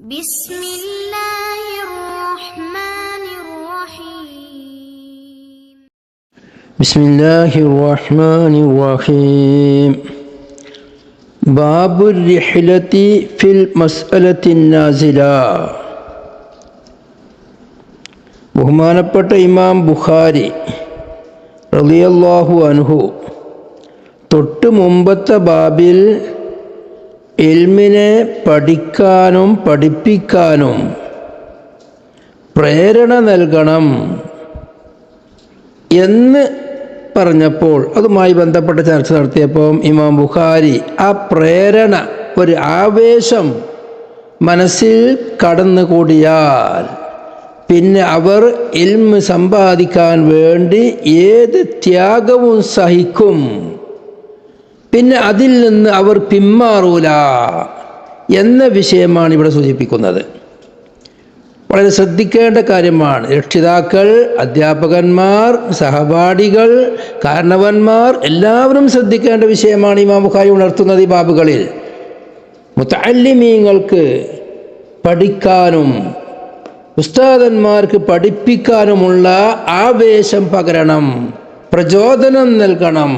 بسم الله الرحمن الرحيم بسم الله الرحمن الرحيم باب الرحلة في المسألة النازلة. ബഹുമാനപ്പെട്ട ഇമാം ബുഖാരി റളിയല്ലാഹു അൻഹു തൊട്ട് മുമ്പത്തെ ബാബിൽ ഇൽമിനെ പഠിക്കാനും പഠിപ്പിക്കാനും പ്രേരണ നൽകണം എന്ന് പറഞ്ഞപ്പോൾ അതുമായി ബന്ധപ്പെട്ട ചർച്ച നടത്തിയപ്പോൾ ഇമാം ബുഖാരി ആ പ്രേരണ ഒരു ആവേശം മനസ്സിൽ കടന്നുകൂടിയാൽ പിന്നെ അവർ ഇൽമ് സമ്പാദിക്കാൻ വേണ്ടി ഏത് ത്യാഗവും സഹിക്കും, പിന്നെ അതിൽ നിന്ന് അവർ പിന്മാറൂല എന്ന വിഷയമാണ് ഇവിടെ സൂചിപ്പിക്കുന്നത്. വളരെ ശ്രദ്ധിക്കേണ്ട കാര്യമാണ്. രക്ഷിതാക്കൾ, അധ്യാപകന്മാർ, സഹപാഠികൾ, കാരണവന്മാർ എല്ലാവരും ശ്രദ്ധിക്കേണ്ട വിഷയമാണ് ഇമാം ബുഖാരി ഉണർത്തുന്നത് ഈ ബാബുകളിൽ. മുതഅല്ലിമീങ്ങൾക്ക് പഠിക്കാനും ഉസ്താദന്മാർക്ക് പഠിപ്പിക്കാനുമുള്ള ആവേശം പകരണം, പ്രചോദനം നൽകണം.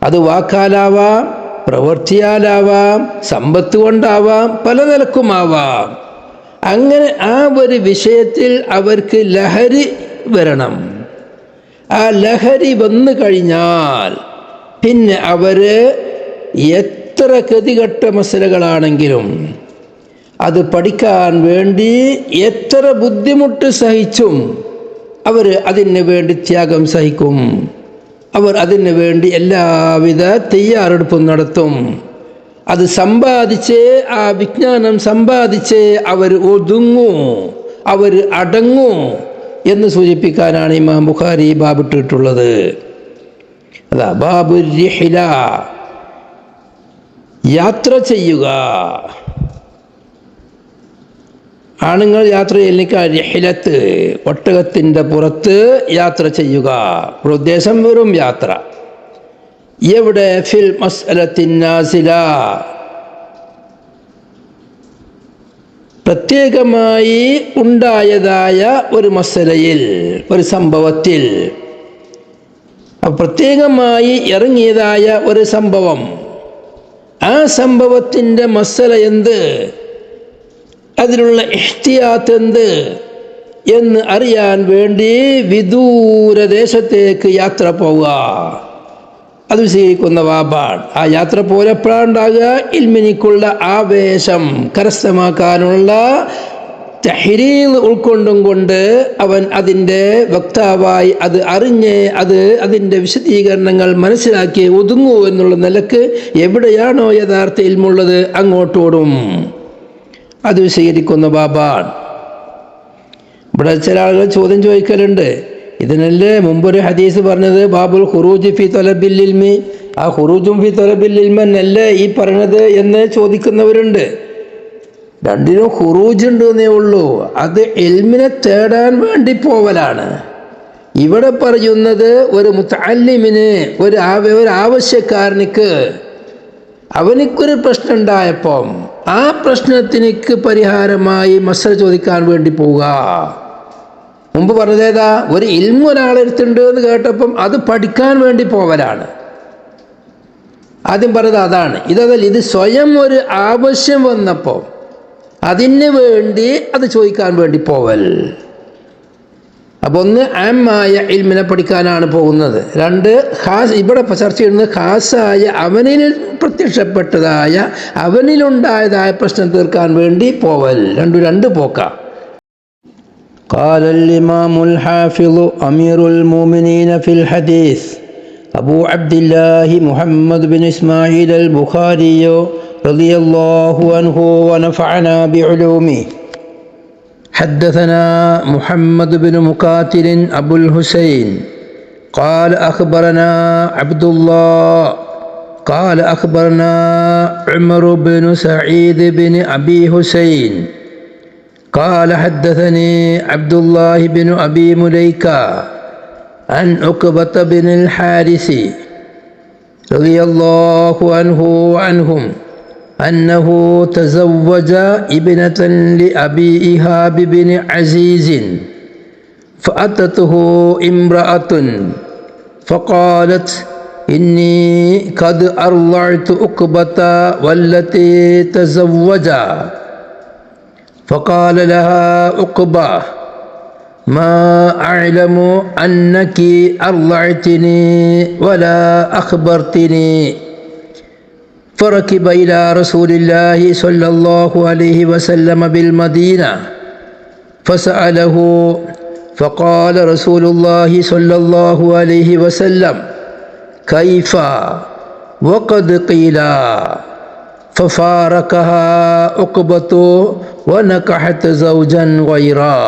അത് വാക്കാലാവാം, പ്രവൃത്തിയാലാവാം, സമ്പത്ത് കൊണ്ടാവാം, പല നിലക്കുമാവാം. അങ്ങനെ ആ ഒരു വിഷയത്തിൽ അവർക്ക് ലഹരി വരണം. ആ ലഹരി വന്നു കഴിഞ്ഞാൽ പിന്നെ അവർ എത്ര ഗതികെട്ട മസലകളാണെങ്കിലും അത് പഠിക്കാൻ വേണ്ടി എത്ര ബുദ്ധിമുട്ട് സഹിച്ചും അവർ അതിന് വേണ്ടി ത്യാഗം സഹിക്കും. അവർ അതിന് വേണ്ടി എല്ലാവിധ തയ്യാറെടുപ്പും നടത്തും. അത് സമ്പാദിച്ച്, ആ വിജ്ഞാനം സമ്പാദിച്ച് അവർ ഒതുങ്ങൂ, അവർ അടങ്ങൂ എന്ന് സൂചിപ്പിക്കാനാണ് ഇമാം ബുഖാരി ബാബിട്ടിട്ടുള്ളത്. അതാ ബാബുർ റിഹ്ല, യാത്ര ചെയ്യുക. ആണുങ്ങൾ യാത്ര ചെയ്യുന്ന റിഹ്ലത്ത്, ഒട്ടകത്തിൻ്റെ പുറത്ത് യാത്ര ചെയ്യുക. ഉദ്ദേശം വെറും യാത്ര. എവിടെ? ഫിൽ മസ്അലത്തിൻ നാസില, പ്രത്യേകമായി ഉണ്ടായതായ ഒരു മസലയിൽ, ഒരു സംഭവത്തിൽ, പ്രത്യേകമായി ഇറങ്ങിയതായ ഒരു സംഭവം. ആ സംഭവത്തിൻ്റെ മസല എന്ത്, അതിലുള്ള ഇഹ്തിയാത്ത് എന്ത് എന്ന് അറിയാൻ വേണ്ടി വിദൂര ദേശത്തേക്ക് യാത്ര പോവുക, അത് സ്വീകരിക്കുന്ന വാബാണ്. ആ യാത്ര പോലെപ്പോഴാണ്ടാകുക? ഇൽമിനിക്കുള്ള ആവേശം കരസ്ഥമാക്കാനുള്ള തഹ്രീൽ ഉൾക്കൊണ്ടും കൊണ്ട് അവൻ അതിൻ്റെ വക്താവായി അത് അറിഞ്ഞ് അതിൻ്റെ വിശദീകരണങ്ങൾ മനസ്സിലാക്കി ഒതുങ്ങൂ എന്നുള്ള നിലക്ക് എവിടെയാണോ യഥാർത്ഥ ഇൽമുള്ളത് അങ്ങോട്ടോടും അത് സ്വീകരിക്കുന്ന ബാബാണ്. ഇവിടെ ചില ആളുകൾ ചോദ്യം ചോദിക്കലുണ്ട്, ഇതിനല്ലേ മുമ്പൊരു ഹദീസ് പറഞ്ഞത് ബാബുൽ ഖുറൂജ് ഫി തലബിൽ ഇൽമി, ആ ഖുറൂജും ഫി തലബിൽ ഇൽമന്നല്ലേ ഈ പറയുന്നത് എന്ന് ചോദിക്കുന്നവരുണ്ട്. രണ്ടിനും ഖുറൂജ് ഉണ്ട് എന്നേ ഉള്ളൂ, അത് ഇൽമിനെ തേടാൻ വേണ്ടി പോവലാണ്. ഇവിടെ പറയുന്നത് ഒരു മുതഅല്ലിമിന്, ഒരു ആവശ്യക്കാരനിക്ക്, അവനിക്കൊരു പ്രശ്നം ഉണ്ടായപ്പം ആ പ്രശ്നത്തിനിക്ക് പരിഹാരമായി മസല ചോദിക്കാൻ വേണ്ടി പോവുക. മുമ്പ് പറഞ്ഞതേതാ? ഒരു ഇൽമു ഒരാളെടുത്തുണ്ട് എന്ന് കേട്ടപ്പം അത് പഠിക്കാൻ വേണ്ടി പോവലാണ്. ആദ്യം പറഞ്ഞത് അതാണ്. ഇത് സ്വയം ഒരു ആവശ്യം വന്നപ്പോൾ അതിന് വേണ്ടി അത് ചോദിക്കാൻ വേണ്ടി പോവൽ. അപ്പോൾ ഒന്ന് ആമായ ഇൽമിനെ പഠിക്കാനാണ് പോകുന്നത്. രണ്ട്, ഇവിടെ ചർച്ച ചെയ്യുന്നത് ഖാസായ അവനിൽ പ്രത്യക്ഷപ്പെട്ടതായ അവനിലുണ്ടായതായ പ്രശ്നം തീർക്കാൻ വേണ്ടി പോവൽ. രണ്ട് പോക്കാം. قال الإمام الحافظ أمير المؤمنين في الحديث أبو عبد الله محمد بن إسماعيل البخاري رضي الله عنه ونفعنا بعلومه. حدثنا محمد بن مقاتل أبو الحسين قال أخبرنا عبد الله قال أخبرنا عمر بن سعيد بن أبي حسين قال حدثني عبد الله بن أبي مليكة عن عقبة بن الحارث رضي الله عنه وعنهم أنه تزوج ابنة لأبي إيهاب بن عزيز فأتته امرأة فقالت إني قد أرضعت عقبة والتي تزوجا فقال لها عقبة ما أعلم أنك أرضعتني ولا أخبرتني فركب إلى رسول الله صلى الله عليه وسلم بالمدينة فسأله فقال رسول الله صلى الله عليه وسلم كيف وقد قيل ففارقها عقبة ونكحت زوجا غيرا.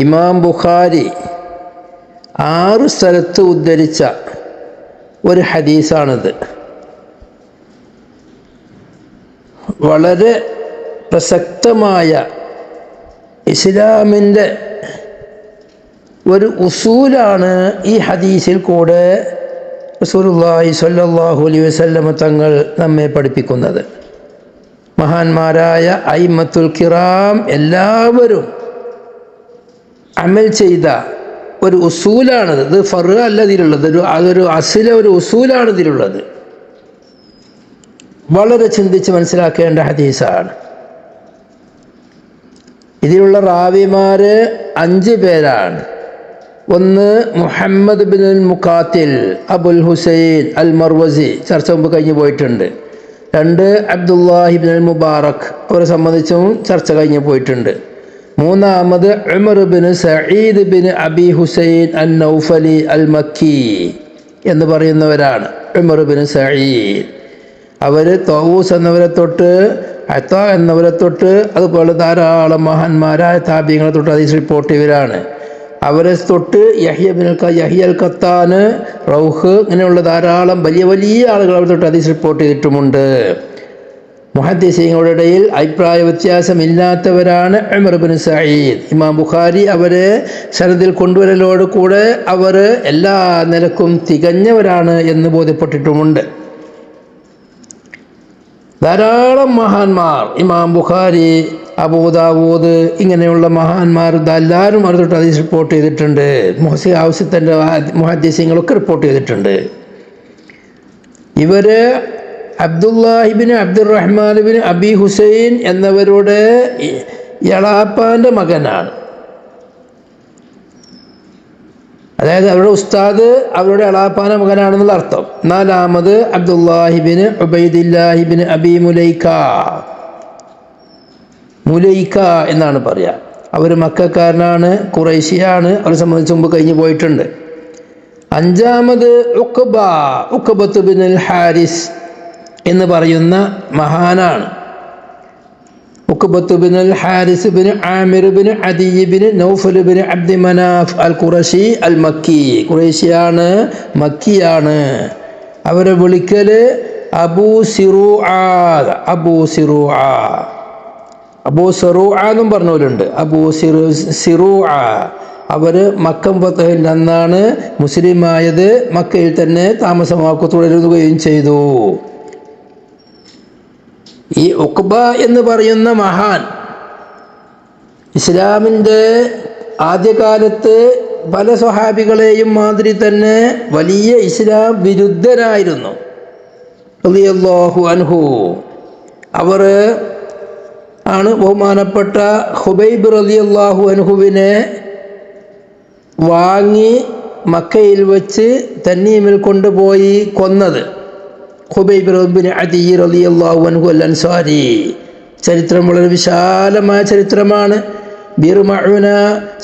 ഇമാം ബുഖാരി 6 സ്ഥലത്ത് ഉദ്ധരിച്ച ഒരു ഹദീസാണിത്. വളരെ പ്രസക്തമായ ഇസ്ലാമിൻ്റെ ഒരു ഉസൂലാണ് ഈ ഹദീസിൽ കൂടെ റസൂലുള്ളാഹി സ്വല്ലല്ലാഹു അലൈഹി വസല്ലം തങ്ങൾ നമ്മെ പഠിപ്പിക്കുന്നത്. മഹാന്മാരായ അയിമ്മത്തുൽ കിറാം എല്ലാവരും അമൽ ചെയ്ത ഒരു ഉസൂലാണത്. ഇത് ഫർഅ അല്ല ഇതിലുള്ളത്, അതൊരു അസ്ല, ഒരു ഉസൂലാണ് ഇതിലുള്ളത്. വളരെ ചിന്തിച്ച് മനസ്സിലാക്കേണ്ട ഹദീസാണ്. ഇതിലുള്ള റാവിമാര് 5 പേരാണ്. ഒന്ന് മുഹമ്മദ് ബിൻ മുഖാത്തിൽ അബുൽ ഹുസൈൻ അൽ മർവസി, ചർച്ച മുമ്പ് കഴിഞ്ഞു പോയിട്ടുണ്ട്. 2 അബ്ദുല്ലാഹി ബിൻ മുബാറക്, അവരെ സംബന്ധിച്ചും ചർച്ച കഴിഞ്ഞു പോയിട്ടുണ്ട്. 3-ാമത് Umar bin Said bin Abi Husain an Naufali al Makki എന്ന് പറയുന്നവരാണ്. ഉമർ ബിൻ സഈദ് അവർ തൗസ് എന്നവരെ തൊട്ട് അത്ത എന്നവരെ തൊട്ട് അതുപോലെ ധാരാളം മഹാന്മാരായ താബിഈങ്ങളെ തൊട്ട് ഹദീസ് റിപ്പോർട്ട് ചെയ്തവരാണ്. അവരെ തൊട്ട് യഹ്യ അൽ ഖത്താന്, റൗഹ്, ഇങ്ങനെയുള്ള ധാരാളം വലിയ വലിയ ആളുകൾ അവർ തൊട്ട് ഹദീസ് റിപ്പോർട്ട് ചെയ്തിട്ടുമുണ്ട്. മുഹദ്ദിസീങ്ങളുടെ ഇടയിൽ അഭിപ്രായ വ്യത്യാസമില്ലാത്തവരാണ് ഉമർ ബിൻ സഈദ്. ഇമാം ബുഖാരി അവരെ സനദിൽ കൊണ്ടുവരലോട് കൂടെ അവർ എല്ലാ നിലക്കും തികഞ്ഞവരാണ് എന്ന് ബോധ്യപ്പെട്ടിട്ടുമുണ്ട്. ധാരാളം മഹാന്മാർ, ഇമാം ബുഖാരി, അബൂ ദാവൂദ്, ഇങ്ങനെയുള്ള മഹാന്മാർ എല്ലാവരും അവർ തൊട്ട് ഹദീസ് റിപ്പോർട്ട് ചെയ്തിട്ടുണ്ട്. ആവശ്യത്തിൻ്റെ മുഹദ്ദിസീങ്ങളൊക്കെ റിപ്പോർട്ട് ചെയ്തിട്ടുണ്ട്. ഇവര് അബ്ദുല്ലാഹിബിൻ അബ്ദുറഹ്മാൻ അബി ഹുസൈൻ എന്നവരുടെ എളാപ്പാൻ്റെ മകനാണ്. അതായത് അവരുടെ ഉസ്താദ് അവരുടെ എളാപ്പാൻ്റെ മകനാണെന്നുള്ള അർത്ഥം. 4-ാമത് അബ്ദുല്ലാഹിബിൻ ഉബൈദില്ലാഹിബിൻ അബി മുലൈക്ക എന്നാണ് പറയുക. അവർ മക്കക്കാരനാണ്, ഖുറൈശിയാണ്. അവരെ സംബന്ധിച്ച് മുമ്പ് കഴിഞ്ഞു പോയിട്ടുണ്ട്. 5-ാമത് ഉഖബത്ത് ബിൻ അൽ ഹാരിസ് എന്ന് പറയുന്ന മഹാനാണ്. Uqbat bin al Haris bin Amir bin Adi bin Naufal bin Abdi Manaf al Qurashi al Makki, ഖുറൈശിയാണ്, മക്കിയാണ്. അവരെ വിളിക്കല് അബൂ സിറൂഅ എന്നും പറഞ്ഞവരുണ്ട്. അബൂ സിറൂഅ അവർ മക്കം ഫതഹിൻ്റെ അന്നാണ് മുസ്ലിമായത്. മക്കയിൽ തന്നെ താമസമാക്കി തുടരുകയും ചെയ്തു. ഈ ഉഖബ എന്ന് പറയുന്ന മഹാൻ ഇസ്ലാമിൻ്റെ ആദ്യകാലത്ത് പല സ്വഹാബികളെയും മാതിരി തന്നെ വലിയ ഇസ്ലാം വിരുദ്ധനായിരുന്നു റളിയല്ലാഹു അൻഹു. അവർ ആണ് ബഹുമാനപ്പെട്ട ഖുബൈബ് റളിയല്ലാഹു അൻഹുവിനെ വാങ്ങി മക്കയിൽ വെച്ച് തന്നീമിൽ കൊണ്ടുപോയി കൊന്നത്. ഖുബൈബ് ബിൻ അദി റളിയല്ലാഹു അൻഹു അൽ അൻസാരി. ചരിത്രം വളരെ വിശാലമായ ചരിത്രമാണ്. ബിർ മഊന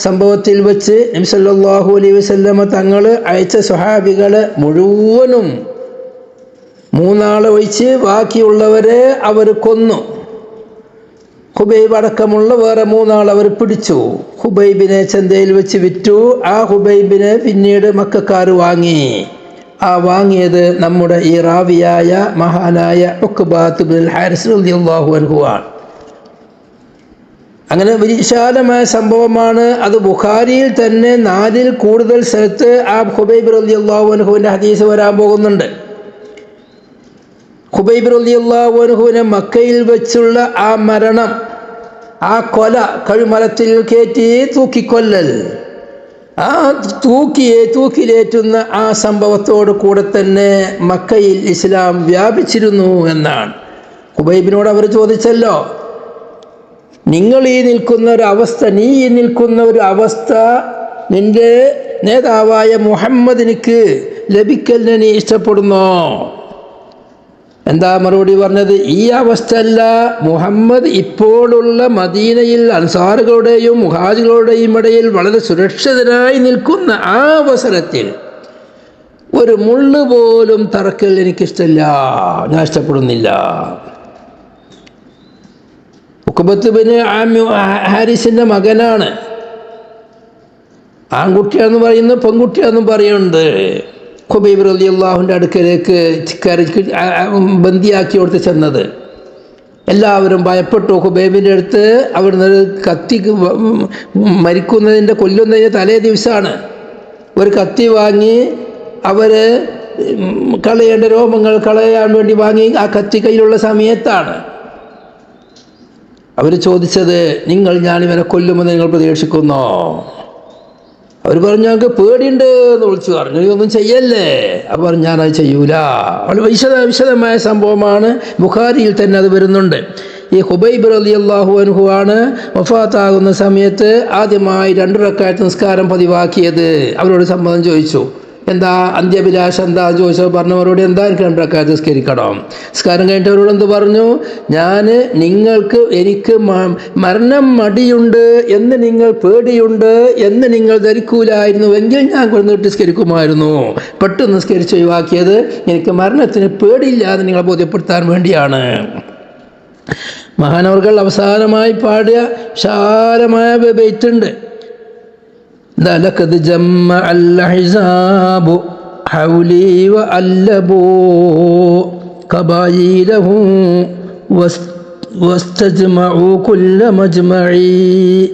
സംഭവത്തിൽ വെച്ച് നബി സല്ലല്ലാഹു അലൈഹി വസല്ലമ തങ്ങൾ അയച്ച സ്വഹാബികൾ മുഴുവനും 3 ആളെ ഒഴിച്ച് ബാക്കിയുള്ളവരെ അവർ കൊന്നു. ഖുബൈബ് അടക്കമുള്ള വേറെ 3 ആൾ അവർ പിടിച്ചു. ഖുബൈബിനെ ചന്തയിൽ വെച്ച് വിറ്റു. ആ ഖുബൈബിനെ പിന്നീട് മക്കക്കാർ വാങ്ങി. ആ വാങ്ങിയത് നമ്മുടെ ഈ റാവിയായ മഹാനായ ഉഖബത്ത് ബിൻ ഹാരിസ് റളിയല്ലാഹു അൻഹു ആണ്. അങ്ങനെ വിശാലമായ സംഭവമാണ് അത്. ബുഖാരിയിൽ തന്നെ 4-ൽ കൂടുതൽ സ്ഥലത്ത് ആ ഖുബൈബ് റളിയല്ലാഹു അൻഹുവിൻ്റെ ഹദീസ് വരാൻ പോകുന്നുണ്ട്. ഖുബൈബ് റളിയല്ലാഹു അൻഹുവിനെ മക്കയിൽ വെച്ചുള്ള ആ മരണം, ആ കൊല, കഴുമരത്തിൽ കയറ്റി തൂക്കിക്കൊല്ലൽ, ആ തൂക്കിലേറ്റുന്ന ആ സംഭവത്തോട് കൂടെ തന്നെ മക്കയിൽ ഇസ്ലാം വ്യാപിച്ചിരുന്നു എന്നാണ്. ഖുബൈബിനോട് അവർ ചോദിച്ചല്ലോ, നിങ്ങൾ ഈ നിൽക്കുന്ന ഒരു അവസ്ഥ, നീ ഈ നിൽക്കുന്ന ഒരു അവസ്ഥ നിന്റെ നേതാവായ മുഹമ്മദിനിക്ക് ലഭിക്കലിനെ നീ ഇഷ്ടപ്പെടുന്നോ? എന്താ മറുപടി പറഞ്ഞത്? ഈ അവസ്ഥയല്ല, മുഹമ്മദ് ഇപ്പോഴുള്ള മദീനയിൽ അൻസാറുകളുടെയും മുഹാജികളുടെയും ഇടയിൽ വളരെ സുരക്ഷിതനായി നിൽക്കുന്ന ആ അവസരത്തിൽ ഒരു മുള്ളു പോലും തറക്കൽ എനിക്കിഷ്ടമില്ല, ഞാൻ ഇഷ്ടപ്പെടുന്നില്ല. ഉഖബത്ത് ബിൻ ഹാരിസിൻ്റെ മകനാണ്. ആൺകുട്ടിയാണെന്ന് പറയുന്നു, പെൺകുട്ടിയാണെന്നും പറയുന്നുണ്ട്. ഖുബൈബ് റളിയല്ലാഹുവിൻ്റെ അടുക്കലേക്ക് ബന്ദിയാക്കി കൊടുത്ത് ചെന്നത്. എല്ലാവരും ഭയപ്പെട്ടു. ഖുബൈബിൻ്റെ അടുത്ത് അവിടുന്ന് കത്തി, കൊല്ലുന്നതിൻ്റെ തലേ ദിവസമാണ്, ഒരു കത്തി വാങ്ങി അവർ കളയേണ്ട രോമങ്ങൾ കളയാൻ വേണ്ടി വാങ്ങി ആ കത്തി കയ്യിലുള്ള സമയത്താണ് അവർ ചോദിച്ചത്, ഞാനിവനെ കൊല്ലുമെന്ന് നിങ്ങൾ പ്രതീക്ഷിക്കുന്നോ? അവർ പറഞ്ഞു, ഞങ്ങൾക്ക് പേടിയുണ്ട് എന്ന് വിളിച്ചു പറഞ്ഞു. ഇതൊന്നും ചെയ്യല്ലേ? അവർ പറഞ്ഞു, ഞാനത് ചെയ്യൂല. വളരെ വിശദമായ സംഭവമാണ്. ബുഖാരിയിൽ തന്നെ അത് വരുന്നുണ്ട്. ഈ ഖുബൈബ് റളിയല്ലാഹു അൻഹു ആണ് വഫാത്താകുന്ന സമയത്ത് ആദ്യമായി 2 റക്അത്ത് നിസ്കാരം പതിവാക്കിയത്. അവരോട് സമ്മതം ചോദിച്ചു, എന്താ അന്ത്യഭിലാഷം എന്താ ചോദിച്ചത്? പറഞ്ഞവരോട്, എന്താ എനിക്ക് 2 റക്അത്ത് നിസ്കരിക്കണം. നിസ്കാരം കഴിഞ്ഞിട്ടവരോട് എന്ത് പറഞ്ഞു? എനിക്ക് മരണം മടിയുണ്ട് എന്ന് നിങ്ങൾ പേടിയുണ്ട് എന്ന് നിങ്ങൾ ധരിക്കൂലായിരുന്നുവെങ്കിൽ ഞാൻ കൊണ്ടുവന്നിട്ട് നിസ്കരിക്കുമായിരുന്നു. പെട്ടെന്ന് നിസ്കരിച്ച് ഒഴിവാക്കിയത് എനിക്ക് മരണത്തിന് പേടിയില്ല എന്ന് നിങ്ങളെ ബോധ്യപ്പെടുത്താൻ വേണ്ടിയാണ്. മഹാനവർകൾ അവസാനമായി പാടിയ വിശാലമായ ബൈത്തുണ്ട്. لقد جمع الأحزاب حولي وألبوا قبائله واستجمعوا كل مجمعي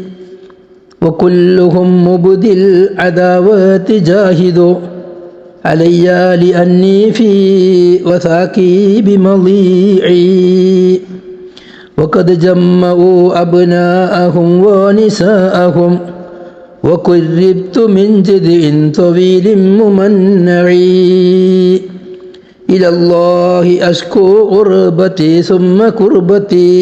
وكلهم مبدي العداوات جاهدوا علي لأني في وثاقي بمضيعي وقد جمعوا أبناءهم ونساءهم وقربت من جذع طويل ممنعي إلى الله أشكو غربتي ثم كربتي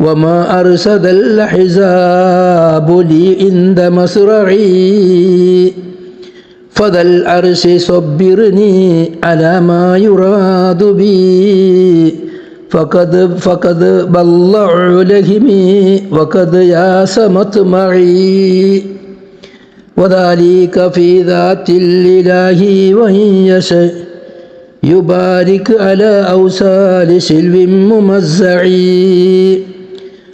وما أرشد الأحزاب لي عند مسرعي فذا العرش صبرني على ما يراد بي فقد بلعوا لهمي وقد ياس مطمعي وذلك في ذات الإله وإن يشاء يبارك على أوصال سلو ممزعي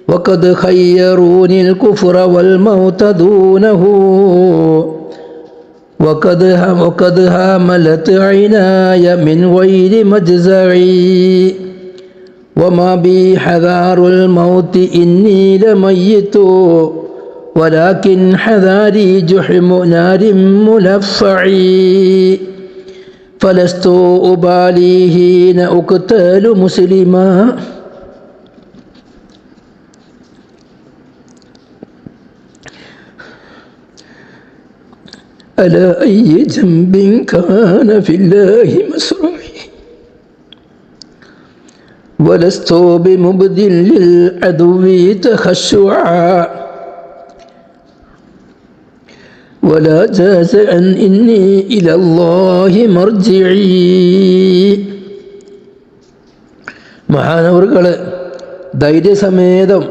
وقد خيروني الكفر والموت دونه وقد هاملت عناي من غير مجزعي وما بي حذار الموت إني لميت ولكن حذاري جحم نار ملفعي فلست أبالي حين أقتل مسلما على أي ذنب كان في الله مسرعي ولست بمبذل للعدو تخشعا ولا جازعا إني إلى الله مرجعي. മഹാനവറുകൾ ധൈര്യസമേതം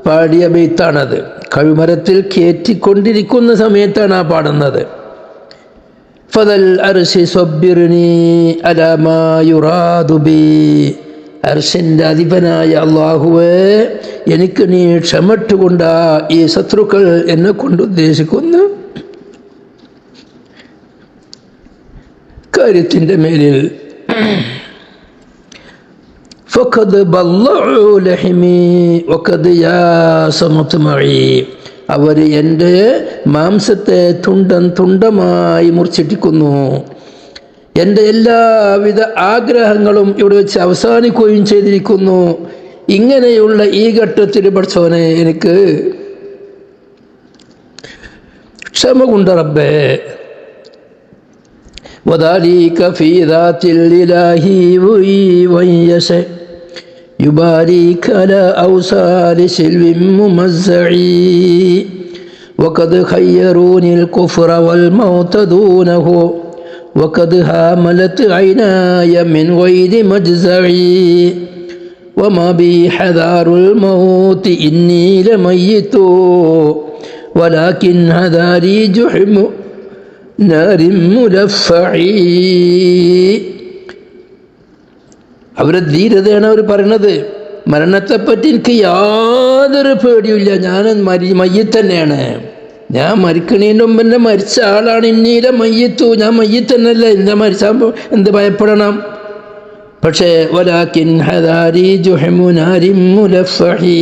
പാടിയ ബെയ്ത്താണത്. കഴുമരത്തിൽ കയറ്റിക്കൊണ്ടിരിക്കുന്ന സമയത്താണ് ആ പാടുന്നത്. ഫദൽ അർശി സ്വബ്ബിർനി അലാ മാ യുറാദു ബി. അർശിൻ്റെ അധിപനായ അല്ലാഹുവേ, എനിക്ക് നീ ക്ഷമട്ടുകൊണ്ടാ ഈ ശത്രുക്കൾ എന്നെ കൊണ്ട് ഉദ്ദേശിക്കുന്ന കാര്യത്തിൻ്റെ മേലിൽ. ഫഖദ് ബല്ലഉ ലഹ്മി വഖദ് യാസമത് മഈ. അവർ എൻ്റെ മാംസത്തെ തുണ്ടമായി മുറിച്ചിട്ടിരിക്കുന്നു. എൻ്റെ എല്ലാവിധ ആഗ്രഹങ്ങളും ഇവിടെ വെച്ച് അവസാനിക്കുകയും ചെയ്തിരിക്കുന്നു. ഇങ്ങനെയുള്ള ഈ ഘട്ടത്തിൽ പഠിച്ചവനെ എനിക്ക് ക്ഷമ കൊണ്ട് റബ്ബേ. وذلك في ذات الإله ويشاء يبارك على أوصال سلو ممزعي وقد خيروني الكفر والموت دونه وقد هاملت عيناي من غير مجزعي وما بي حذار الموت إني لميت ولكن هذاري جحم نار ملفعي. അവരുടെ ധീരതയാണ് അവർ പറയുന്നത്. മരണത്തെപ്പറ്റി എനിക്ക് യാതൊരു പേടിയുമില്ല, ഞാൻ മയ്യത്ത് തന്നെയാണ്, ഞാൻ മരിക്കണേൻ്റെ മുമ്പ് എന്നെ മരിച്ച ആളാണ്. ഇന്നീല മയ്യത്തു, ഞാൻ മയ്യത്ത് തന്നെയല്ല, എന്താ മരിച്ചാൽ എന്ത് ഭയപ്പെടണം. പക്ഷേ വലാകിൻ ഹദാരി ജുഹ്മു നാരിൻ മുലഫഹി,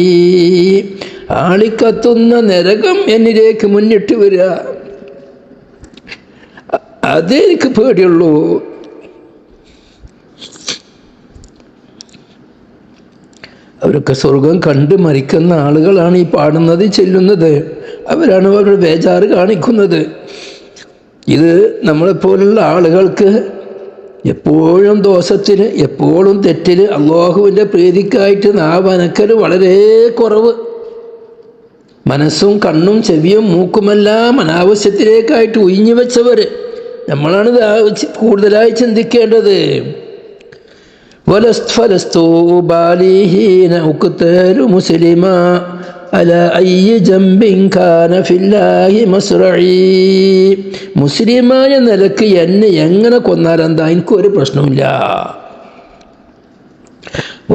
ആളിക്കത്തുന്ന നരകം എന്നിലേക്ക് മുന്നിട്ട് വരിക, അതേ എനിക്ക് പേടിയുള്ളൂ. അവരൊക്കെ സ്വർഗം കണ്ട് മരിക്കുന്ന ആളുകളാണ് ഈ പാടുന്നത്, ചെല്ലുന്നത്. അവരാണ് അവരുടെ ബേജാറ് കാണിക്കുന്നത്. ഇത് നമ്മളെപ്പോലുള്ള ആളുകൾക്ക് എപ്പോഴും ദോഷത്തിന്, എപ്പോഴും തെറ്റിന്, അള്ളാഹുവിൻ്റെ പ്രീതിക്കായിട്ട് നാവനക്കൽ വളരെ കുറവ്. മനസ്സും കണ്ണും ചെവിയും മൂക്കുമെല്ലാം അനാവശ്യത്തിലേക്കായിട്ട് ഒഴിഞ്ഞു വെച്ചവർ നമ്മളാണ് കൂടുതലായി ചിന്തിക്കേണ്ടത്. വലസ്തു ബാലിഹീന ഉഖ്തലു മുസ്ലിമാ അലാ അയ്യി ജംബിൻ കാന ഫില്ലാഹി മസ്റഈ. മുസ്ലിമായ നിലക്ക് എന്നെ എങ്ങനെ കൊന്നാലെന്താ, എനിക്കൊരു പ്രശ്നമില്ല.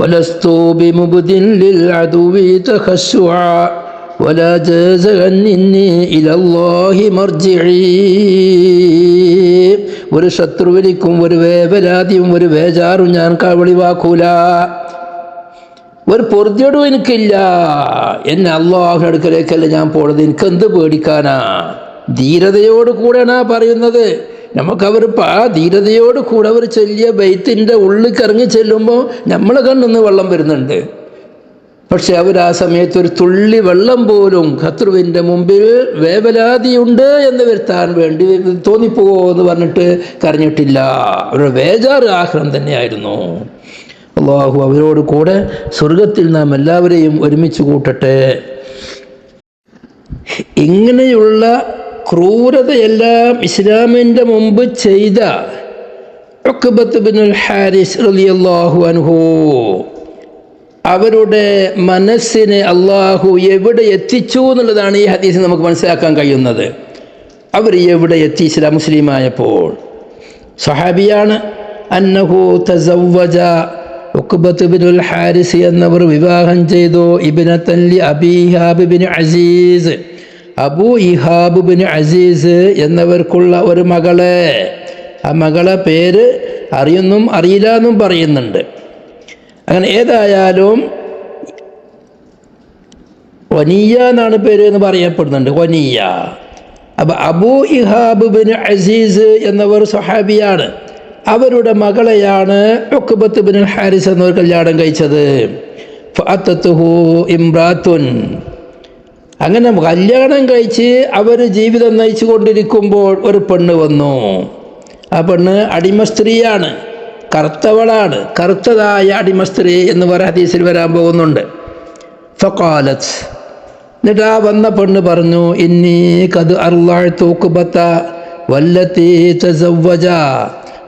വലസ്തു ബിമുബ്ദിൻ ലിൽ അദുവി തഖസ്സുആ വലാ ജാസഅൻ ഇന്നി ഇലല്ലാഹി മർജിഈ. ഒരു ശത്രുവിനിക്കും ഒരു വേവലാതിയും ഒരു വേജാറും ഞാൻ കവളിവാക്കൂല, ഒരു പൊറുതിയോടും എനിക്കില്ല. എന്നെ അള്ളാഹുവിന്റെ അടുക്കലേക്കല്ല ഞാൻ പോണത്, എനിക്കെന്ത് പേടിക്കാനാ. ധീരതയോട് കൂടെയാണ് പറയുന്നത്. നമുക്കവർ ആ ധീരതയോട് കൂടെ അവർ ചെല്ലിയ ബൈത്തിൻ്റെ ഉള്ളിൽ ഇറങ്ങി ചെല്ലുമ്പോൾ നമ്മളെ കണ്ണിന്ന് വെള്ളം വരുന്നുണ്ട്. പക്ഷെ അവർ ആ സമയത്ത് ഒരു തുള്ളി വെള്ളം പോലും ശത്രുവിൻ്റെ മുമ്പിൽ വേവലാതിയുണ്ട് എന്ന് വരുത്താൻ വേണ്ടി തോന്നിപ്പോവോ എന്ന് പറഞ്ഞിട്ട് കരഞ്ഞിട്ടില്ല. അവരുടെ വേജാറ് ആഹ്റം തന്നെയായിരുന്നു. അള്ളാഹു അവരോട് കൂടെ സ്വർഗത്തിൽ നാം എല്ലാവരെയും ഒരുമിച്ച് കൂട്ടട്ടെ. ഇങ്ങനെയുള്ള ക്രൂരതയെല്ലാം ഇസ്ലാമിൻ്റെ മുമ്പ് ചെയ്ത ഉഖ്ബത്ത് ബിനുൽ ഹാരിസ് റളിയല്ലാഹു അൻഹു, അവരുടെ മനസ്സിനെ അള്ളാഹു എവിടെ എത്തിച്ചു എന്നുള്ളതാണ് ഈ ഹദീസിൽ നമുക്ക് മനസ്സിലാക്കാൻ കഴിയുന്നത്. അവർ എവിടെ എത്തി ഇസ്ലാം മുസ്ലിമായപ്പോൾ? സഹാബിയാണ്. അന്നഹു തസവ്വജ, ഉഖ്ബത്ത് ബിനുൽ ഹാരിസ് എന്നവർ വിവാഹം ചെയ്തു ഇബ്നതൻ ലി അബീ ഇഹാബ് ബിൻ അസീസ്, അബൂ ഇഹാബ് ബിൻ അസീസ് എന്നവർക്കുള്ള ഒരു മകളെ. ആ മകളെ പേര് അറിയുന്നും അറിയില്ല എന്നും പറയുന്നുണ്ട്. അങ്ങനെ ഏതായാലും വനിയ എന്നാണ് പേര് എന്ന് പറയപ്പെടുന്നുണ്ട്, വനിയ. അപ്പം അബൂ ഇഹാബ് ബിൻ അസീസ് എന്നവർ സ്വഹാബിയാണ്. അവരുടെ മകളെയാണ് ഉഖ്ബത്ത് ബിനുൽ ഹാരിസ് എന്നവർ കല്യാണം കഴിച്ചത്. ഫഅതതുഹു ഇംറാത്തുൻ, അങ്ങനെ കല്യാണം കഴിച്ച് അവർ ജീവിതം നയിച്ചു കൊണ്ടിരിക്കുമ്പോൾ ഒരു പെണ്ണ് വന്നു. ആ പെണ്ണ് അടിമ സ്ത്രീയാണ്, കറുത്തവളാണ്, കറുത്തതായ അടിമ സ്ത്രീ എന്ന് പറയുന്ന ഹദീസിൽ വരാൻ പോകുന്നുണ്ട്. ഫഖാലത്ത്, എന്നിട്ട് ആ വന്ന പെണ്ണ് പറഞ്ഞു, ഇന്നി ഖദ് അർളഅതു ഉഖ്ബത വല്ലത്തി തസവ്വജ,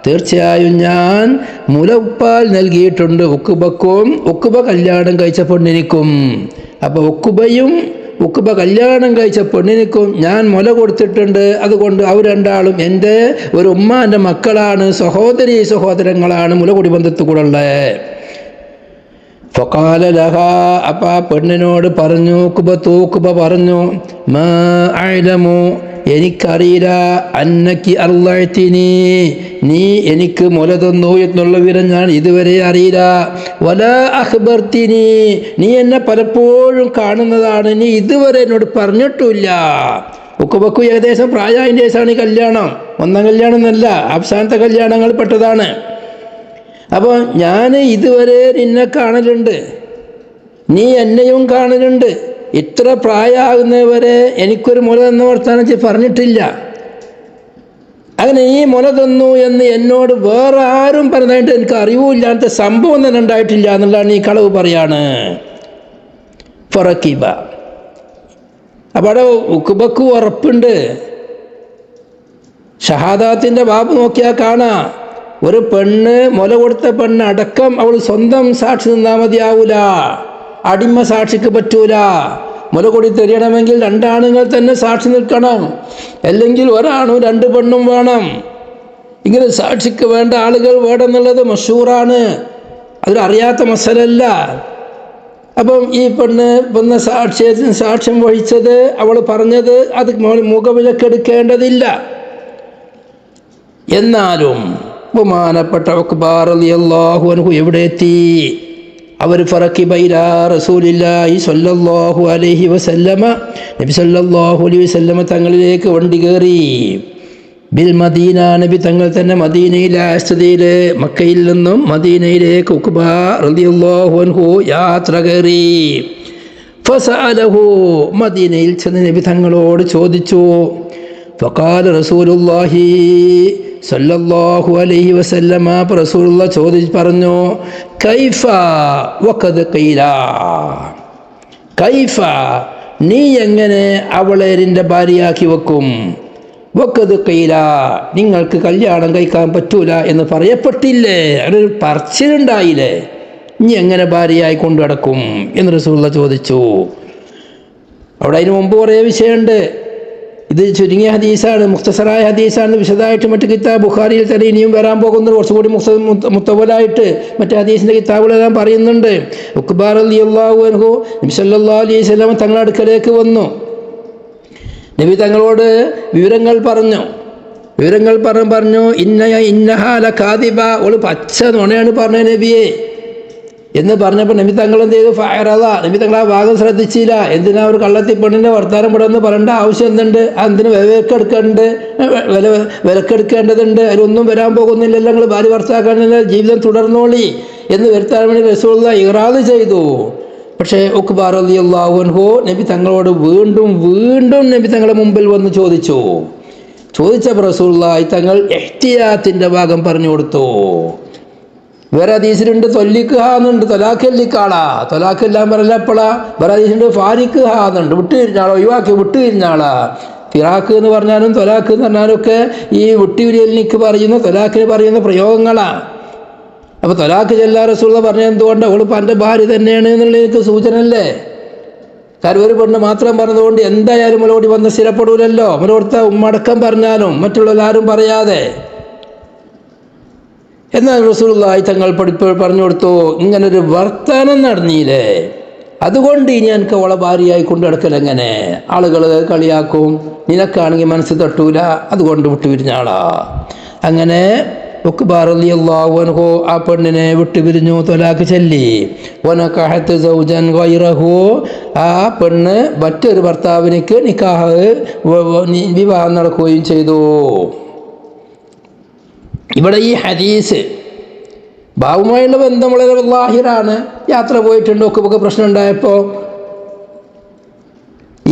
തീർച്ചയായും ഞാൻ മുലപ്പാൽ നൽകിയിട്ടുണ്ട് ഉഖ്ബക്കും, ഉഖ്ബ കല്യാണം കഴിച്ച പെണ്ണിനിക്കും. അപ്പോൾ ഉഖ്ബ കല്യാണം കഴിച്ച പെണ്ണിനിക്കും ഞാൻ മുല കൊടുത്തിട്ടുണ്ട്. അതുകൊണ്ട് അവർ രണ്ടാളും എൻ്റെ ഒരു ഉമ്മാൻ്റെ മക്കളാണ്, സഹോദരങ്ങളാണ്, മുലകുടി ബന്ധത്തുകൂടെ. ഫഖാല ലഹ, അപ്പം ആ പെണ്ണിനോട് പറഞ്ഞു ഉഖ്ബ പറഞ്ഞു, മാ അഅലമു, എനിക്കറിയില്ല അന്നക്കി അർളഅ്തിനി, നീ എനിക്ക് മുല തന്നു എന്നുള്ള വിവരം ഞാൻ ഇതുവരെ അറിയില്ല. വലാ അഖ്ബർതിനി, നീ എന്നെ പലപ്പോഴും കാണുന്നതാണ്, നീ ഇതുവരെ എന്നോട് പറഞ്ഞിട്ടില്ല. ഉക്കുബക്കു ഏകദേശം പ്രായതിൻ്റെ ശേഷമാണ് ഈ കല്യാണം. ഒന്നാം കല്യാണം എന്നല്ല, അവസാനത്തെ കല്യാണങ്ങൾ പെട്ടതാണ്. അപ്പോൾ ഞാൻ ഇതുവരെ നിന്നെ കാണലുണ്ട്, നീ എന്നെയും കാണലുണ്ട്. ഇത്ര പ്രായമാകുന്നവരെ എനിക്കൊരു മുല തന്ന വർത്താനം പറഞ്ഞിട്ടില്ല. അങ്ങനെ ഈ മുല തന്നു എന്ന് എന്നോട് വേറെ ആരും പറഞ്ഞതായിട്ട് എനിക്ക് അറിവില്ലാത്ത സംഭവം തന്നെ ഉണ്ടായിട്ടില്ല എന്നുള്ളതാണ് ഈ കളവ് പറയാണ്. ഫറക്കിബ, അപ്പോൾ അവിടെ ഉക്കുബക്ക് ഉറപ്പുണ്ട്. ഷഹാദാത്തിൻ്റെ ബാബ് നോക്കിയാൽ കാണാം, ഒരു പെണ്ണ് മുല കൊടുത്ത പെണ്ണ് അടക്കം അവൾ സ്വന്തം സാക്ഷി നിന്നാൽ മതിയാവൂല, അടിമ സാക്ഷിക്ക് പറ്റൂല. മുല കൂടി തെരിയണമെങ്കിൽ രണ്ടാണുങ്ങൾ തന്നെ സാക്ഷി നിൽക്കണം, അല്ലെങ്കിൽ ഒരാണും രണ്ട് പെണ്ണും വേണം. ഇങ്ങനെ സാക്ഷിക്ക് വേണ്ട ആളുകൾ വേണമെന്നുള്ളത് മഷൂറാണ്, അതൊരറിയാത്ത മസലല്ല. അപ്പം ഈ പെണ്ണ് വന്ന സാക്ഷ്യം വഹിച്ചത്, അവൾ പറഞ്ഞത് അത് മുഖവിലക്കെടുക്കേണ്ടതില്ല. എന്നാലും ബഹുമാനപ്പെട്ട ഉഖ്ബാ റളിയല്ലാഹു അൻഹു എവിടെ എത്തി? അവർ ഫറക്കിബ ഇലാ റസൂലില്ലാഹി സ്വല്ലല്ലാഹു അലൈഹി വസല്ലമ, നബി സ്വല്ലല്ലാഹു അലൈഹി വസല്ലമ തങ്ങളിലേക്ക് വണ്ടി കയറി. ബിൽ മദീന, നബി തങ്ങൾ തന്നെ മദീനയിലെ ആസ്ഥിതിയിൽ മക്കയിൽ നിന്നും മദീനയിലേക്ക് ഉഖ്ബാ റളിയല്ലാഹു അൻഹു യാത്ര കയറി. ഫസഅലഹു, മദീനയിൽ ചെന്ന് നബി തങ്ങളോട് ചോദിച്ചു. ഫഖാല റസൂലുള്ളാഹി സല്ലല്ലാഹു അലൈഹി വസല്ലമ, റസൂലുള്ളാഹി പറഞ്ഞു, കൈഫ വഖദ് ഖീല, കൈഫ, നീ എങ്ങനെ അവളെ നിന്റെ ഭാര്യയാക്കി വെക്കും? വഖദ് ഖീല, നിങ്ങൾക്ക് കല്യാണം കഴിക്കാൻ പറ്റൂല എന്ന് പറയപ്പെട്ടില്ലേ, അതൊരു പറച്ചിലുണ്ടായില്ലേ, നീ എങ്ങനെ ഭാര്യയായി കൊണ്ടു നടക്കും എന്ന് റസൂലുള്ളാഹി ചോദിച്ചു. അവിടെ അതിന് മുമ്പ് കുറേ വിഷയമുണ്ട്. ഇത് ചുരുങ്ങിയ ഹദീസാണ്, മുഖ്തസറായ ഹദീസാണ്. വിശദമായിട്ട് മറ്റ് കിതാബ് ബുഖാരിയിൽ തന്നെ ഇനിയും വരാൻ പോകുന്നത് കുറച്ചുകൂടി മുത്തവലായിട്ട് മറ്റ് ഹദീസിൻ്റെ കിതാബുകളെല്ലാം പറയുന്നുണ്ട്. ഉഖ്ബാ റളിയല്ലാഹു അൻഹു നബി സല്ലല്ലാഹു അലൈഹി വസല്ലം തങ്ങളുടെ അടുക്കലേക്ക് വന്നു. നബി തങ്ങളോട് വിവരങ്ങൾ പറഞ്ഞു. ഇന്നഹാല കാദിബ, ഓള് പച്ച നുണയാണ് പറഞ്ഞത് നബിയെ എന്ന് പറഞ്ഞപ്പോൾ നബി തങ്ങൾ എന്ത് ചെയ്തു? ഫഅറദ, നബി തങ്ങൾ ആ ഭാഗം ശ്രദ്ധിച്ചില്ല. എന്തിനാ ഒരു കള്ളത്തി പെണ്ണിൻ്റെ വർത്താനം പെടുമെന്ന് പറയേണ്ട ആവശ്യം എന്തുണ്ട്? അതിന് വിലക്കെടുക്കേണ്ടതുണ്ട്. അതിലൊന്നും വരാൻ പോകുന്നില്ലല്ലോ, നിങ്ങൾ ഭാര്യ ഭർത്താക്കാനില്ല, ജീവിതം തുടർന്നോളി എന്ന് വരുത്താൻ വേണ്ടി റസൂലുള്ളാഹി ഇഗ്റാദ് ചെയ്തു. പക്ഷേ ഉഖ്ബാ റളിയല്ലാഹു അൻഹു നബി തങ്ങളോട് വീണ്ടും നബി തങ്ങളുടെ മുമ്പിൽ വന്ന് ചോദിച്ചപ്പോൾ റസൂലുള്ളാഹി തങ്ങൾ ഇഹ്തിയാത്തിൻ്റെ ഭാഗം പറഞ്ഞു കൊടുത്തു. വേറെ ഹദീസിലുണ്ട് തൊല്ലിക്ക് ഹാന്നുണ്ട്, തൊലാഖല്ലിക്കാളാ, തൊലാഖെല്ലാം പറയല എപ്പോഴാ. വേറെ ഹദീസിലുണ്ട് ഫാരിക്ക് ഹാന്നുണ്ട്, വിട്ടുപിരിഞ്ഞാളോ, ഒഴിവാക്കി വിട്ടുപിരിഞ്ഞാളാ. ഫിറാഖ് എന്ന് പറഞ്ഞാലും തൊലാഖ് എന്ന് പറഞ്ഞാലും ഒക്കെ ഈ വിട്ടുപിരിയലിനിക്ക് പറയുന്ന തൊലാഖിന് പറയുന്ന പ്രയോഗങ്ങളാണ്. അപ്പോൾ തൊലാഖ് ചെല്ലാ റസൂലുള്ളാഹി പറഞ്ഞത് എന്തുകൊണ്ട്? അവളിപ്പോൾ എൻ്റെ ഭാര്യ തന്നെയാണ് എന്നുള്ള എനിക്ക് സൂചന അല്ലേ. കാരണം ഒരു പെണ്ണ് മാത്രം പറഞ്ഞതുകൊണ്ട് എന്തായാലും മുലോടി വന്ന് സ്ഥിരപ്പെടൂലല്ലോ. മുലോടുത്ത ഉമ്മടക്കം പറഞ്ഞാലും മറ്റുള്ളവരാരും പറയാതെ. എന്നാൽ റസൂലുള്ളാഹി തങ്ങൾ പറഞ്ഞു കൊടുത്തു, ഇങ്ങനൊരു വർത്തമാനം നടന്നില്ലേ, അതുകൊണ്ട് ഇനി എനിക്ക് അവളെ ഭാര്യയായി കൊണ്ടു നടക്കലെങ്ങനെ? ആളുകൾ കളിയാക്കും, നിനക്കാണെങ്കിൽ മനസ്സ് തട്ടൂല, അതുകൊണ്ട് വിട്ടുപിരിഞ്ഞാളാ. അങ്ങനെ ഉഖ്ബാ റളിയല്ലാഹു അൻഹു ആ പെണ്ണിനെ വിട്ടുപിരിഞ്ഞു, തൊലാഖ് ചൊല്ലി. വനകഹത്ത് സൗജൻ ഗൈറഹു, ആ പെണ്ണ് മറ്റൊരു ഭർത്താവിനിക്ക് നിക്കാഹ് വിവാഹം നടക്കുകയും ചെയ്തു. ഇവിടെ ഈ ഹദീസ് ബാവുമായുള്ള ബന്ധം വളരെ ലാഹിറാണ്. യാത്ര പോയിട്ടുണ്ട്, ഒക്കെ പ്രശ്നം ഉണ്ടായപ്പോൾ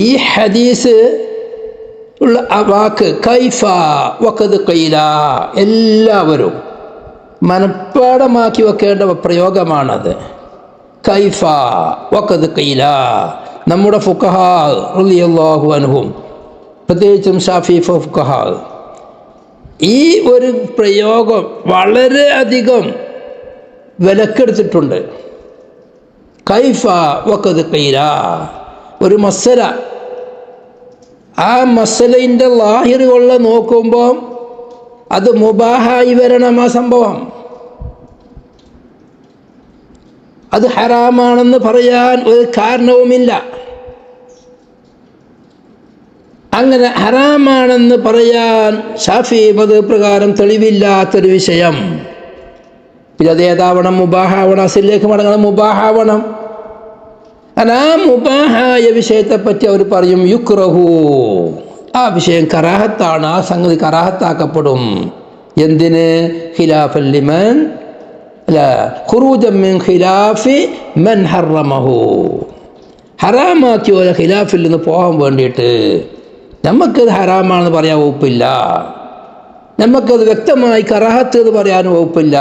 ഈ ഹദീസ് ഉള്ള ആ വാക്ക് കൈഫ വഖദ് ഖീല എല്ലാവരും മനഃപ്പാടമാക്കി വെക്കേണ്ട പ്രയോഗമാണത്. കൈഫ വഖദ് ഖീല. നമ്മുടെ ഫുഖഹാ റളിയല്ലാഹു അൻഹും, പ്രത്യേകിച്ചും ഷാഫി ഫുഖഹാ, ഈ ഒരു പ്രയോഗം വളരെ അധികം വിലക്കെടുത്തിട്ടുണ്ട്. കൈഫ വഖദ് ഖീല, ഒരു മസല, ആ മസലയിൻ്റെ ലാഹിറുകൾ നോക്കുമ്പോൾ അത് മുബാഹായി വരണം. ആ സംഭവം അത് ഹറാമാണെന്ന് പറയാൻ ഒരു കാരണവുമില്ല. അങ്ങനെ ഹറാമാണെന്ന് പറയാൻ ഷാഫി മദ്ഹബ് പ്രകാരം തെളിവില്ലാത്തൊരു വിഷയം. പിന്നെ അത് ഏതാവണം? മുബാഹാവണം. അസിലേക്ക് മടങ്ങണം, മുബാഹാവണം. ആ മുബാഹായ വിഷയത്തെപ്പറ്റി അവർ പറയും യുക്റഹു, ആ വിഷയം കറാഹത്താണ്, ആ സംഗതി കറാഹത്താക്കപ്പെടും. എന്തിന്? ഖിലാഫൻ ലിമൻ ഖുറൂജൻ മിൻ ഖിലാഫി മൻ ഹറമഹു, ഹറാമാക്കിയ ഖിലാഫിൽ നിന്ന് പോകാൻ വേണ്ടിയിട്ട്. നമുക്കത് ഹറാമാണെന്ന് പറയാൻ വകുപ്പില്ല, നമുക്കത് വ്യക്തമായി കറാഹത്ത് എന്ന് പറയാൻ വകുപ്പില്ല,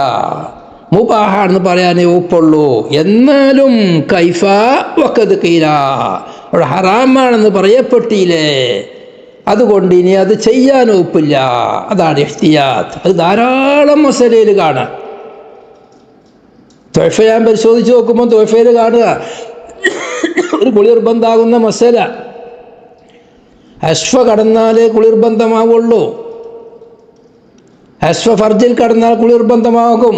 മുബാഹാണെന്ന് പറയാനേ വകുപ്പുള്ളൂ. എന്നാലും കൈഫ വഖദ് ഖീല, അവിടെ ഹറാമാണെന്ന് പറയപ്പെട്ടില്ലേ, അതുകൊണ്ട് ഇനി അത് ചെയ്യാൻ വകുപ്പില്ല. അതാണ് ഇഹ്തിയാത്ത്. അത് ധാരാളം മസലയിൽ കാണാം. ത്വഹ്ഫ ഞാൻ പരിശോധിച്ച് നോക്കുമ്പോൾ ത്വഹ്ഫയിൽ കാണുക ഒരു കുളിർബന്ധാകുന്ന മസല. അശ്വ കടന്നാലേ കുളിർബന്ധമാവുള്ളൂ. അശ്വ ഫർജിൽ കടന്നാൽ കുളിർബന്ധമാകും.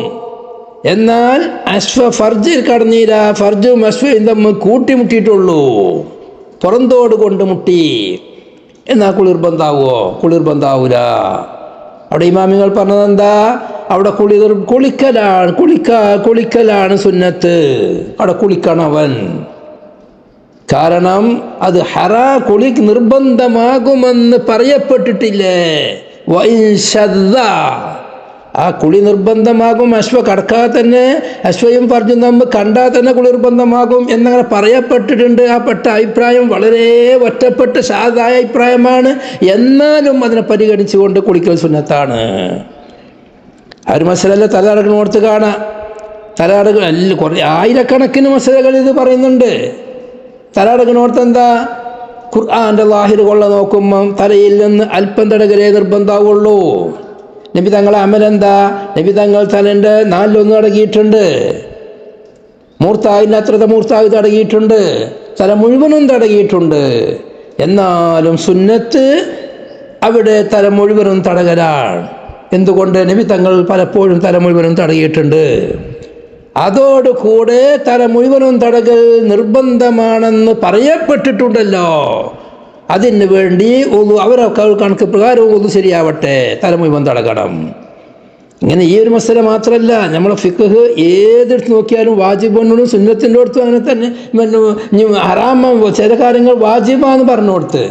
എന്നാൽ അശ്വ ഫർജിൽ കടന്നില്ല, ഫർജും അശ്വയും തമ്മിൽ കൂട്ടിമുട്ടിയിട്ടുള്ളൂ, പുറന്തോട് കൊണ്ട് മുട്ടി, എന്നാൽ കുളിർബന്ധാവോ? കുളിർബന്ധാവൂല. അവിടെ ഇമാമിങ്ങൾ പറഞ്ഞത് എന്താ? അവിടെ കുളിക്കലാണ് സുന്നത്ത്. അവിടെ കുളിക്കണം അവൻ. കാരണം അത് കുളി നിർബന്ധമാകുമെന്ന് പറയപ്പെട്ടിട്ടില്ലേ. ആ കുളി നിർബന്ധമാകും. അശ്വ കടക്കാതെ തന്നെ അശ്വയും ഫർജും തമ്മിൽ കണ്ടാൽ തന്നെ കുളി നിർബന്ധമാകും എന്നങ്ങനെ പറയപ്പെട്ടിട്ടുണ്ട്. ആ പെട്ട അഭിപ്രായം വളരെ ഒറ്റപ്പെട്ട സാധായ അഭിപ്രായമാണ്. എന്നാലും അതിനെ പരിഗണിച്ചുകൊണ്ട് കുളിക്കൽ സുന്നത്താണ്. ആ ഒരു മസലല്ല തലയടക്കണോടത്ത് കാണാം. തലയടക്ക കുറേ ആയിരക്കണക്കിന് മസലകൾ ഇത് പറയുന്നുണ്ട്. തലയടക്കണോടത്ത് എന്താ? ഖുർആന്റെ ലാഹിർ കൊള്ള നോക്കുമ്പം തലയിൽ നിന്ന് അല്പം തടകലേ നിർബന്ധമാവുള്ളൂ. നബി തങ്ങളെ അമലെന്താ? നബി തങ്ങൾ തലൻ്റെ 4 തടകിയിട്ടുണ്ട്, മൂർത്താവിൻ്റെ അത്രത്തെ മൂർത്താവ് തടകിയിട്ടുണ്ട്, തല മുഴുവനും തടകിയിട്ടുണ്ട്. എന്നാലും സുന്നത്ത് അവിടെ തല മുഴുവനും തടകലാണ്. എന്തുകൊണ്ട്? നബി തങ്ങൾ പലപ്പോഴും തല മുഴുവനും തടകിയിട്ടുണ്ട്. അതോടുകൂടെ തല മുഴുവനും തടകൽ നിർബന്ധമാണെന്ന് പറയപ്പെട്ടിട്ടുണ്ടല്ലോ. അതിന് വേണ്ടി അവരെ കണക്ക് പ്രകാരം ഒതു ശരിയാവട്ടെ, തല മുഴുവൻ തടകണം. ഇങ്ങനെ ഈ ഒരു മസല മാത്രമല്ല, നമ്മളെ ഫിഖ് ഏതെടുത്ത് നോക്കിയാലും വാജിബിനോടും സുന്നത്തിൻ്റെ അടുത്തും അങ്ങനെ തന്നെ. ഹറാമ ചില കാര്യങ്ങൾ വാജിബാന്ന് പറഞ്ഞു കൊടുത്ത്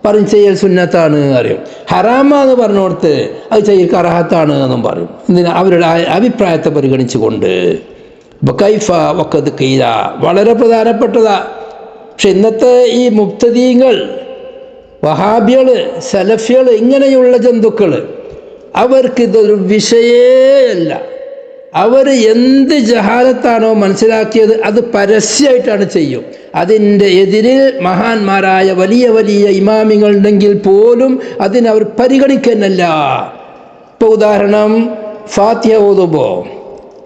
പറയും ചെയ്യൽ സുന്നത്താണ് അറിയും, ഹറാമാന്ന് പറഞ്ഞു കൊടുത്ത് അത് ചെയ്യൽ കറാഹത്താണ് എന്നും പറയും. ഇതിന് അവരുടെ അഭിപ്രായത്തെ പരിഗണിച്ചുകൊണ്ട് കൈഫ വഖദ് ഖീല വളരെ പ്രധാനപ്പെട്ടതാ. പക്ഷെ ഇന്നത്തെ ഈ മുബ്തദീങ്ങൾ, വഹാബികള്, സലഫികള്, ഇങ്ങനെയുള്ള ജന്തുക്കൾ, അവർക്ക് ഇതൊരു വിഷയമല്ല. അവർ എന്ത് ജഹാലത്താണോ മനസ്സിലാക്കിയത് അത് പരസ്യമായിട്ടാണ് ചെയ്യും. അതിൻ്റെ എതിരിൽ മഹാന്മാരായ വലിയ വലിയ ഇമാമിങ്ങൾ ഉണ്ടെങ്കിൽ പോലും അതിനവർ പരിഗണിക്കുന്നല്ല. ഇപ്പോൾ ഉദാഹരണം, ഫാത്തിഹ ഓതുമ്പോൾ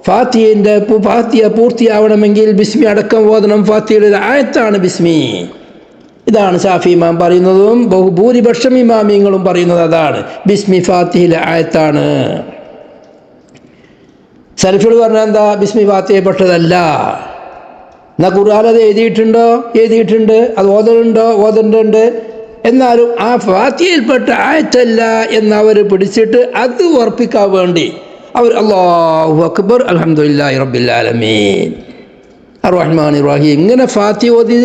ഫാത്തിഹ പൂർത്തിയാവണമെങ്കിൽ ബിസ്മി അടക്കം ഓതണം. ഫാത്തിഹയുടെ ആയത്താണ് ബിസ്മി. ഇതാണ് ഷാഫി ഇമാം പറയുന്നതും ബഹുഭൂരിപക്ഷം ഇമാമിങ്ങളും പറയുന്നത് അതാണ്. ബിസ്മി ഫാത്തിഹയിലെ ആയത്താണ്. സലഫികൾ പറഞ്ഞാൽ എന്താ? ബിസ്മി ഫാത്തിഹപ്പെട്ടതല്ല. എന്നാൽ ഖുർആൻ അത് എഴുതിയിട്ടുണ്ട്, അത് ഓതുന്നുണ്ട്. എന്നാലും ആ ഫാത്തിഹയിൽപ്പെട്ട ആയത്തല്ല എന്നവർ പിടിച്ചിട്ട് അത് ഉറപ്പിക്കാൻ വേണ്ടി അവർ അല്ലാഹു അക്ബർ അൽഹംദുലില്ലാഹി റബ്ബിൽ ആലമീൻ അർറഹ്മാൻ റഹീം ഇങ്ങനെ ഫാത്തിഹ ഓതി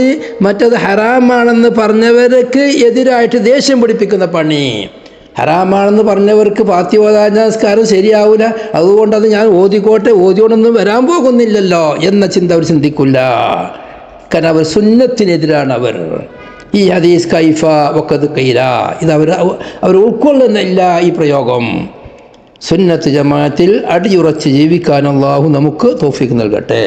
മറ്റത് ഹറാമാണെന്ന് പറഞ്ഞവർക്ക് എതിരായിട്ട് ദേഷ്യം പിടിപ്പിക്കുന്ന പണി. ഹറാമാണെന്ന് പറഞ്ഞവർക്ക് ഫാത്തിഹ ഓതാൻ നമസ്കാരം ശരിയാവില്ല, അതുകൊണ്ട് അത് ഞാൻ ഓതിയോടൊന്നും വരാൻ പോകുന്നില്ലല്ലോ എന്ന ചിന്ത അവർ ചിന്തിക്കില്ല. കാരണം അവർ സുന്നത്തിനെതിരാണ്. അവർ ഈ ഹദീസ് കൈഫ വഖദ് ഖീല ഇത് അവർ ഉൾക്കൊള്ളുന്നില്ല. ഈ പ്രയോഗം സുന്നത്ത് ജമാഅത്തിൽ അടിയുറച്ച് ജീവിക്കാൻ അല്ലാഹു നമുക്ക് തൗഫീഖ് നൽകട്ടെ.